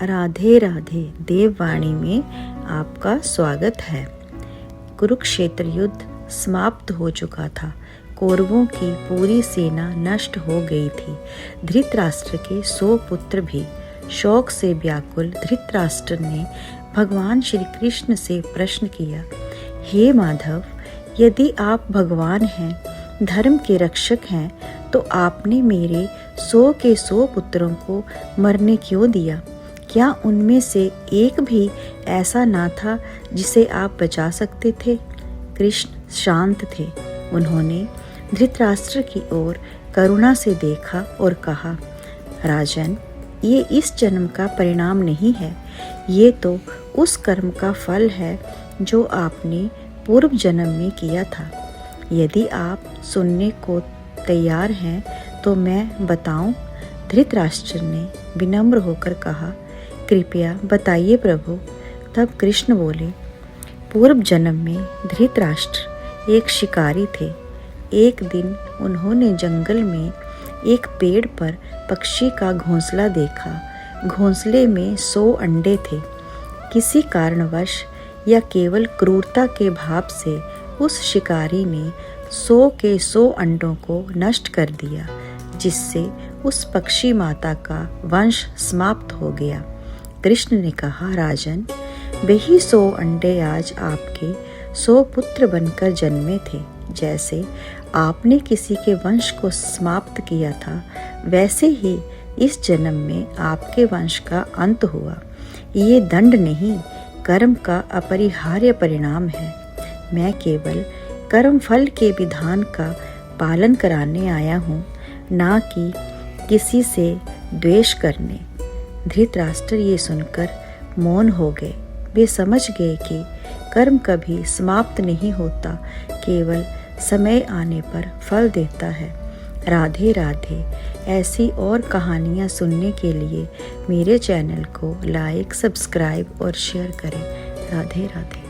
राधे राधे देववाणी में आपका स्वागत है। कुरुक्षेत्र युद्ध समाप्त हो चुका था। कौरवों की पूरी सेना नष्ट हो गई थी। धृतराष्ट्र के 100 पुत्र भी। शोक से व्याकुल धृतराष्ट्र ने भगवान श्री कृष्ण से प्रश्न किया, हे माधव, यदि आप भगवान हैं, धर्म के रक्षक हैं, तो आपने मेरे 100 के 100 पुत्रों को मरने क्यों दिया? क्या उनमें से एक भी ऐसा ना था जिसे आप बचा सकते थे? कृष्ण शांत थे। उन्होंने धृतराष्ट्र की ओर करुणा से देखा और कहा, राजन, ये इस जन्म का परिणाम नहीं है, ये तो उस कर्म का फल है जो आपने पूर्व जन्म में किया था। यदि आप सुनने को तैयार हैं तो मैं बताऊं? धृतराष्ट्र ने विनम्र होकर कहा, कृपया बताइए प्रभु। तब कृष्ण बोले, पूर्व जन्म में धृतराष्ट्र एक शिकारी थे। एक दिन उन्होंने जंगल में एक पेड़ पर पक्षी का घोंसला देखा। घोंसले में 100 अंडे थे। किसी कारणवश या केवल क्रूरता के भाव से उस शिकारी ने 100 के 100 अंडों को नष्ट कर दिया, जिससे उस पक्षी माता का वंश समाप्त हो गया। कृष्ण ने कहा, राजन, वही 100 अंडे आज आपके 100 पुत्र बनकर जन्मे थे। जैसे आपने किसी के वंश को समाप्त किया था, वैसे ही इस जन्म में आपके वंश का अंत हुआ। ये दंड नहीं, कर्म का अपरिहार्य परिणाम है। मैं केवल कर्म फल के विधान का पालन कराने आया हूँ, ना कि किसी से द्वेष करने। धृतराष्ट्र ये सुनकर मौन हो गए। वे समझ गए कि कर्म कभी समाप्त नहीं होता, केवल समय आने पर फल देता है। राधे राधे। ऐसी और कहानियाँ सुनने के लिए मेरे चैनल को लाइक, सब्सक्राइब और शेयर करें। राधे राधे।